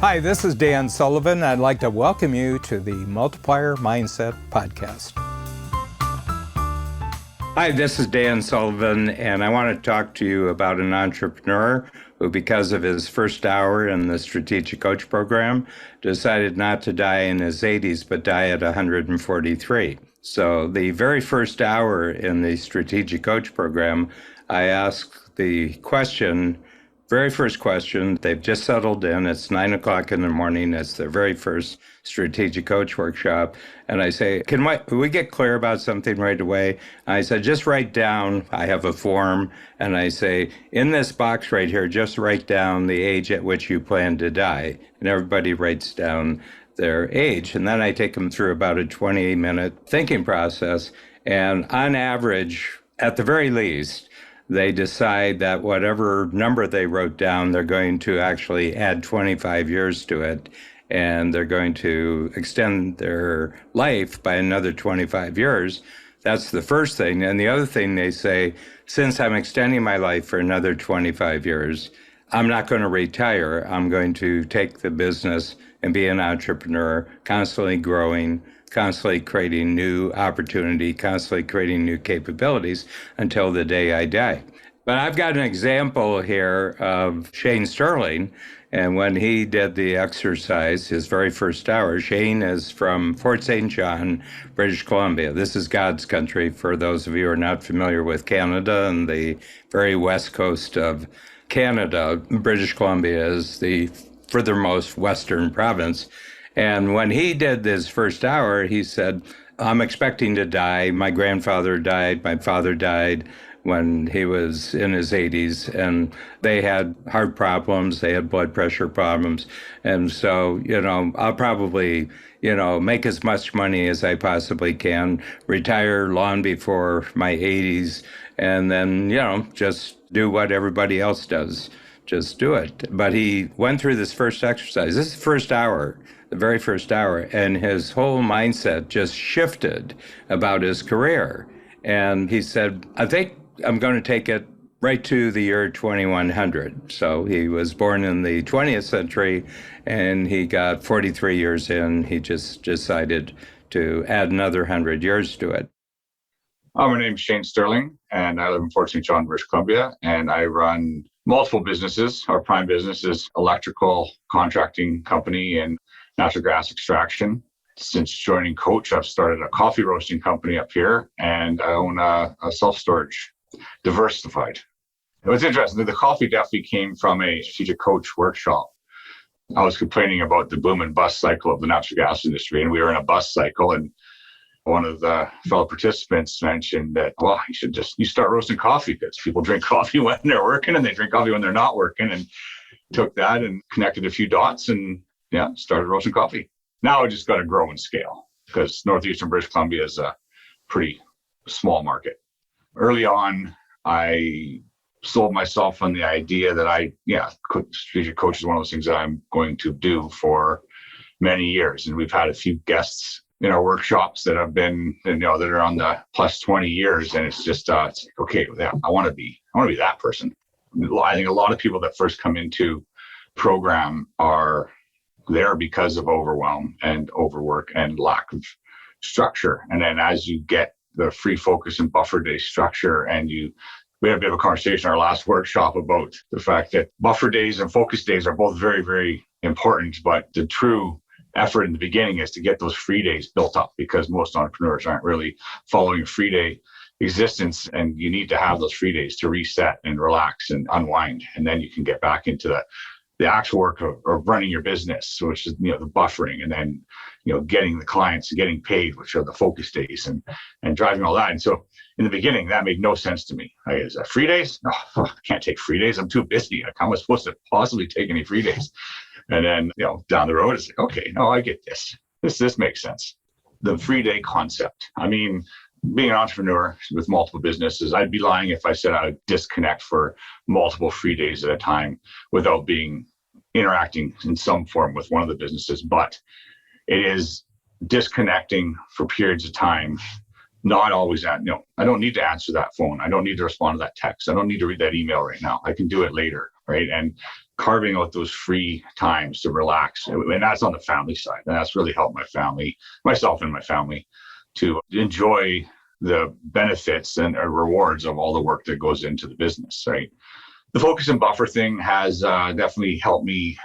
Hi, this is Dan Sullivan. I'd like to welcome you to the Multiplier Mindset Podcast. Hi, this is Dan Sullivan, and I want to talk to you about an entrepreneur who, because of his first hour in the Strategic Coach program, decided not to die in his 80s, but die at 143. So the very first hour in the Strategic Coach program, I asked the question, very first question, they've just settled in. It's 9 o'clock in the morning. It's their very first strategic coach workshop. And I say, can we get clear about something right away? I said, just write down, I have a form. And I say, in this box right here, just write down the age at which you plan to die. And everybody writes down their age. And then I take them through about a 20-minute thinking process. And on average, at the very least, they decide that whatever number they wrote down, they're going to actually add 25 years to it, and they're going to extend their life by another 25 years. That's the first thing. And the other thing they say, since I'm extending my life for another 25 years, I'm not going to retire. I'm going to take the business and be an entrepreneur, constantly growing, constantly creating new opportunity, constantly creating new capabilities until the day I die. But I've got an example here of Shane Stirling. And when he did the exercise, his very first hour, Shane is from Fort St. John, British Columbia. This is God's country for those of you who are not familiar with Canada and the very west coast of Canada. British Columbia is the furthermost western province. And when he did this first hour, he said, I'm expecting to die. My grandfather died. My father died when he was in his 80s, and they had heart problems. They had blood pressure problems. And so, I'll probably, make as much money as I possibly can, retire long before my 80s, and then, just do what everybody else does. Just do it. But he went through this first exercise. This is the first hour, the very first hour, and his whole mindset just shifted about his career. And he said, I think I'm going to take it right to the year 2100. So he was born in the 20th century, and he got 43 years in. He just decided to add another 100 years to it. My name's Shane Stirling, and I live in Fort St. John, British Columbia, and I run multiple businesses. Our prime business is electrical contracting company and natural gas extraction. Since joining Coach, I've started a coffee roasting company up here, and I own a self-storage, diversified. It was interesting. The coffee definitely came from a strategic coach workshop. I was complaining about the boom and bust cycle of the natural gas industry, and we were in a bust cycle, and one of the fellow participants mentioned that, well, you start roasting coffee because people drink coffee when they're working and they drink coffee when they're not working, and took that and connected a few dots and started roasting coffee. Now I just got to grow and scale because northeastern British Columbia is a pretty small market. Early on, I sold myself on the idea that strategic coach is one of those things that I'm going to do for many years. And we've had a few guests in our workshops that have been, that are on the plus 20 years. And it's just, it's like, okay, I want to be that person. I think a lot of people that first come into program are there because of overwhelm and overwork and lack of structure. And then as you get the free focus and buffer day structure, and we had a bit of a conversation in our last workshop about the fact that buffer days and focus days are both very, very important, but the true effort in the beginning is to get those free days built up, because most entrepreneurs aren't really following a free day existence, and you need to have those free days to reset and relax and unwind, and then you can get back into the actual work of running your business, which is the buffering, and then getting the clients and getting paid, which are the focus days, and driving all that. And so in the beginning, that made no sense to me. Is that free days? No, I can't take free days. I'm too busy. How am I supposed to possibly take any free days? And then down the road, it's like, okay, no, I get this. This makes sense. The free day concept. I mean, being an entrepreneur with multiple businesses, I'd be lying if I said I would disconnect for multiple free days at a time without interacting in some form with one of the businesses. But it is disconnecting for periods of time not always I don't need to answer that phone. I don't need to respond to that text. I don't need to read that email right now. I can do it later, right? And carving out those free times to relax. And that's on the family side. And that's really helped my family, myself and my family, to enjoy the benefits and rewards of all the work that goes into the business, right? The focus and buffer thing has definitely helped me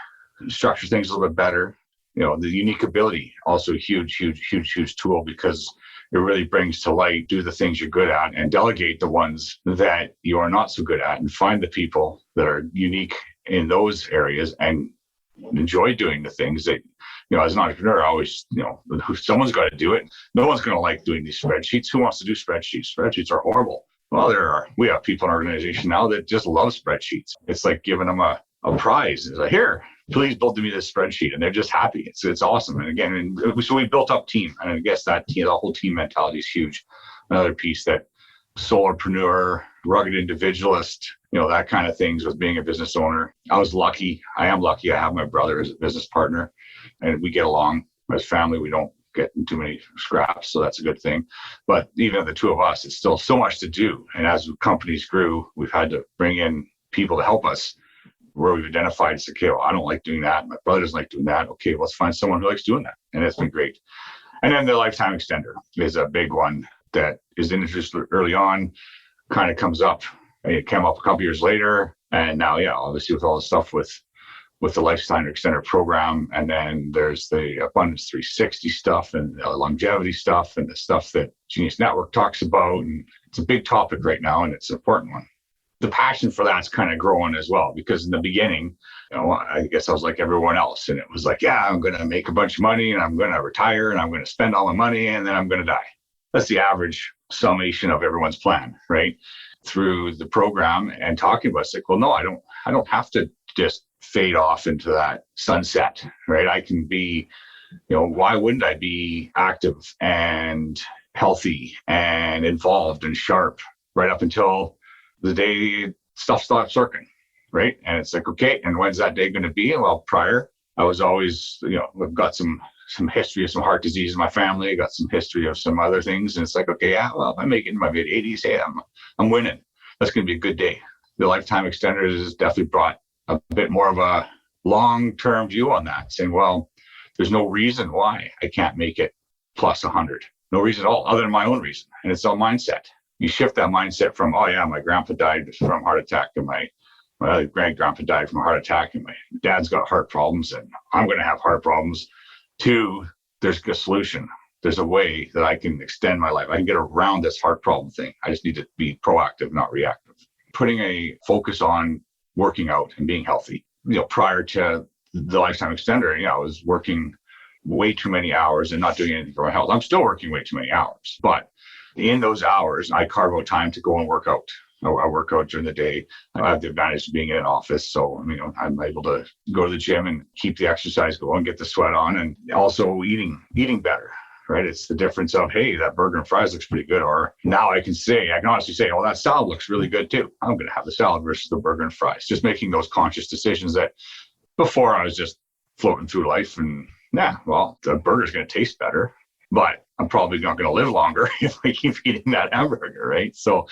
structure things a little bit better. The unique ability, also a huge tool, because it really brings to light, do the things you're good at and delegate the ones that you are not so good at, and find the people that are unique in those areas and enjoy doing the things that, as an entrepreneur, I always, someone's got to do it. No one's going to like doing these spreadsheets. Who wants to do spreadsheets? Spreadsheets are horrible. Well, we have people in our organization now that just love spreadsheets. It's like giving them a prize. It's like, here, please build me this spreadsheet. And they're just happy. It's awesome. And again, so we built up team. And I guess that team, the whole team mentality is huge. Another piece, that solopreneur, rugged individualist, that kind of things with being a business owner. I was lucky. I am lucky. I have my brother as a business partner, and we get along as family. We don't get in too many scraps, so that's a good thing. But even the two of us, it's still so much to do. And as companies grew, we've had to bring in people to help us, where we've identified, it's okay, well, I don't like doing that. My brother doesn't like doing that. Okay, let's find someone who likes doing that. And it's been great. And then the lifetime extender is a big one that is introduced early on, kind of comes up. It came up a couple years later. And now, obviously with all the stuff with the lifetime extender program. And then there's the Abundance 360 stuff and the longevity stuff and the stuff that Genius Network talks about. And it's a big topic right now, and it's an important one. The passion for that's kind of growing as well, because in the beginning, I guess I was like everyone else. And it was like, I'm going to make a bunch of money and I'm going to retire and I'm going to spend all my money and then I'm going to die. That's the average summation of everyone's plan, right? Through the program and talking about it, it's like, well, no, I don't have to just fade off into that sunset, right? I can be, why wouldn't I be active and healthy and involved and sharp right up until the day stuff stops working, right? And it's like, okay, and when's that day going to be? Well, prior, I was always, I've got some history of some heart disease in my family. I got some history of some other things. And it's like, okay, if I make it in my mid-80s, hey, I'm winning. That's going to be a good day. The lifetime extenders has definitely brought a bit more of a long-term view on that, saying, well, there's no reason why I can't make it plus 100. No reason at all, other than my own reason. And it's all mindset. You shift that mindset from, my grandpa died from a heart attack and my other great-grandpa died from a heart attack and my dad's got heart problems and I'm going to have heart problems, to there's a solution. There's a way that I can extend my life. I can get around this heart problem thing. I just need to be proactive, not reactive. Putting a focus on working out and being healthy. Prior to the lifetime extender, I was working way too many hours and not doing anything for my health. I'm still working way too many hours, but in those hours, I carve out time to go and work out. I work out during the day. I have the advantage of being in an office. So, I'm able to go to the gym and keep the exercise going, get the sweat on, and also eating better, right? It's the difference of, hey, that burger and fries looks pretty good. Or now I can honestly say, oh, that salad looks really good too. I'm going to have the salad versus the burger and fries. Just making those conscious decisions that before I was just floating through life and, the burger's going to taste better, but I'm probably not going to live longer if I keep eating that hamburger, right? So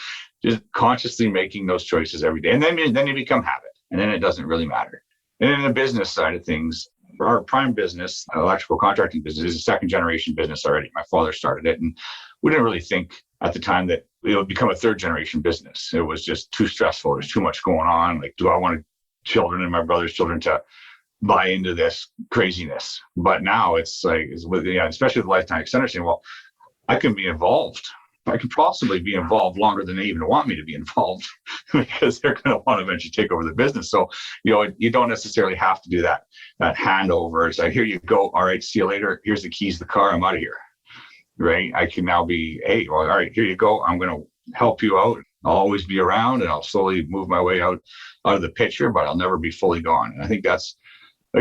just consciously making those choices every day. And then you become habit, and then it doesn't really matter. And in the business side of things, our prime business, electrical contracting business, is a second generation business already. My father started it, and we didn't really think at the time that it would become a third generation business. It was just too stressful. There's too much going on. Like, do I want children and my brother's children to buy into this craziness? But now it's like, especially with lifetime extender, saying, well, I can be involved. I can possibly be involved longer than they even want me to be involved, because they're going to want to eventually take over the business. So, you don't necessarily have to do that handover. It's like, here you go. All right, see you later. Here's the keys to the car. I'm out of here. Right? I can now be, hey, well, all right, here you go. I'm going to help you out. I'll always be around, and I'll slowly move my way out of the picture, but I'll never be fully gone. And I think that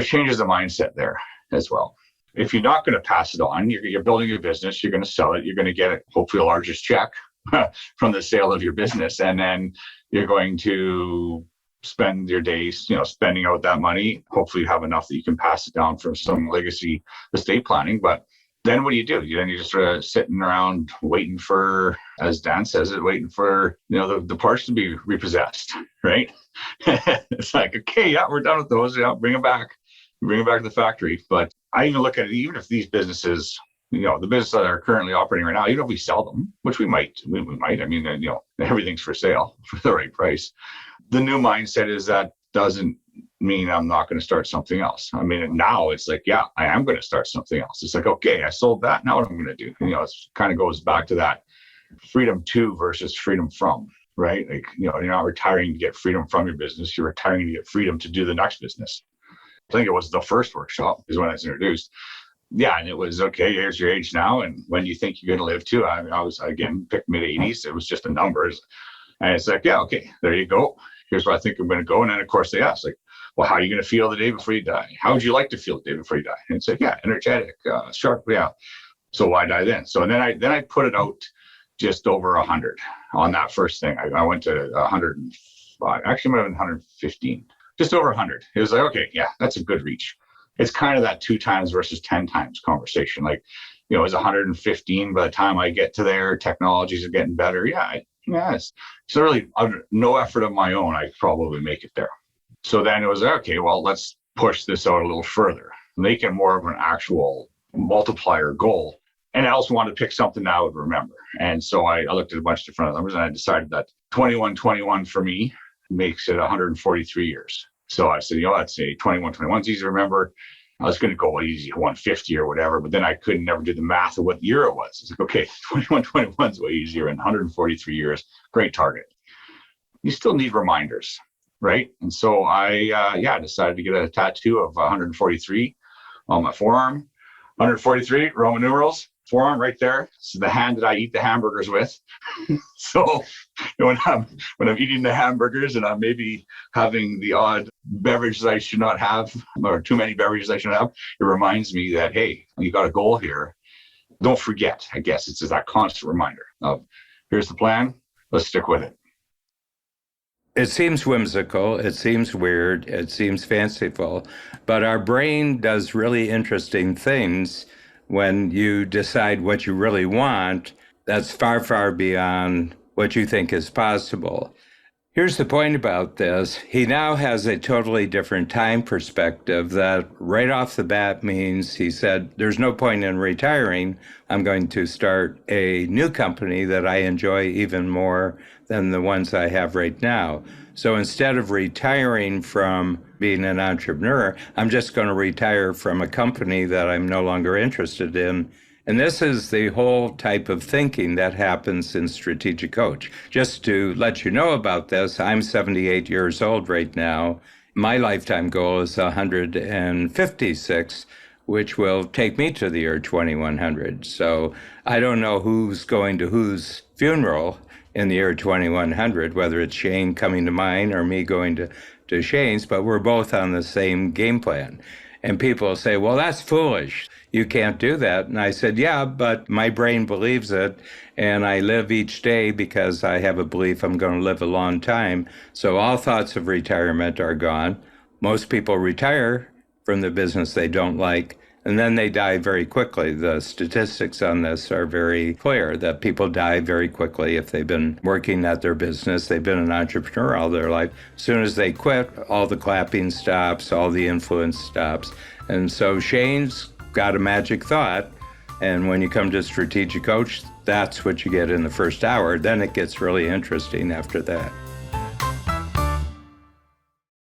changes the mindset there as well. If you're not going to pass it on, you're building your business, you're going to sell it, you're going to get hopefully a largest check from the sale of your business. And then you're going to spend your days, spending out that money. Hopefully you have enough that you can pass it down for some legacy estate planning. But then what do? Then you're just sort of sitting around waiting for, as Dan says it, waiting for, the parts to be repossessed, right? It's like, okay, yeah, we're done with those. Yeah, bring them back. Bring them back to the factory. But I even look at it, even if these businesses, the businesses that are currently operating right now, even if we sell them, which we might, I mean, everything's for sale for the right price. The new mindset is that doesn't mean I'm not going to start something else. I mean, now it's like, yeah, I am going to start something else. It's like, okay, I sold that. Now what am I going to do? It kind of goes back to that freedom to versus freedom from, right? Like, you're not retiring to get freedom from your business. You're retiring to get freedom to do the next business. I think it was the first workshop is when I was introduced. Yeah. And it was, okay, here's your age now. And when do you think you're going to live to? I was, again, picked mid-80s. It was just the numbers. And it's like, yeah, okay, there you go. Here's where I think I'm going to go. And then, of course, they ask, like, well, how are you going to feel the day before you die? How would you like to feel the day before you die? And it's like, yeah, energetic, sharp, yeah. So why die then? So then I put it out just over 100 on that first thing. I went to 105, actually might have been 115, just over 100. It was like, okay, yeah, that's a good reach. It's kind of that 2 times versus 10 times conversation. Like, it was 115 by the time I get to there, technologies are getting better. Yeah, it's really under no effort of my own, I could probably make it there. So then it was, okay, well, let's push this out a little further, make it more of an actual multiplier goal. And I also wanted to pick something that I would remember. And so I looked at a bunch of different numbers and I decided that 2121 for me makes it 143 years. So I said, I'd say 2121 is easy to remember. I was going to go easy, 150 or whatever, but then I couldn't never do the math of what year it was. It's like, okay, 2121 is way easier and 143 years, great target. You still need reminders, right? And so I decided to get a tattoo of 143 on my forearm. 143 Roman numerals, forearm right there. It's the hand that I eat the hamburgers with. So when I'm eating the hamburgers and I'm maybe having the odd beverage that I should not have, or too many beverages I shouldn't have, it reminds me that, hey, you got a goal here. Don't forget. I guess it's just that constant reminder of, here's the plan. Let's stick with it. It seems whimsical, it seems weird, it seems fanciful, but our brain does really interesting things when you decide what you really want. That's far, far beyond what you think is possible. Here's the point about this. He now has a totally different time perspective that right off the bat means he said, there's no point in retiring. I'm going to start a new company that I enjoy even more than the ones I have right now. So instead of retiring from being an entrepreneur, I'm just going to retire from a company that I'm no longer interested in. And this is the whole type of thinking that happens in Strategic Coach. Just to let you know about this, I'm 78 years old right now. My lifetime goal is 156, which will take me to the year 2100. So I don't know who's going to whose funeral in the year 2100, whether it's Shane coming to mine or me going to Shane's, but we're both on the same game plan. And people say, well, that's foolish. You can't do that. And I said, yeah, but my brain believes it. And I live each day because I have a belief I'm going to live a long time. So all thoughts of retirement are gone. Most people retire from the business they don't like, and then they die very quickly. The statistics on this are very clear that people die very quickly if they've been working at their business. They've been an entrepreneur all their life. As soon as they quit, all the clapping stops, all the influence stops. And so Shane's got a magic thought. And when you come to Strategic Coach, that's what you get in the first hour. Then it gets really interesting after that.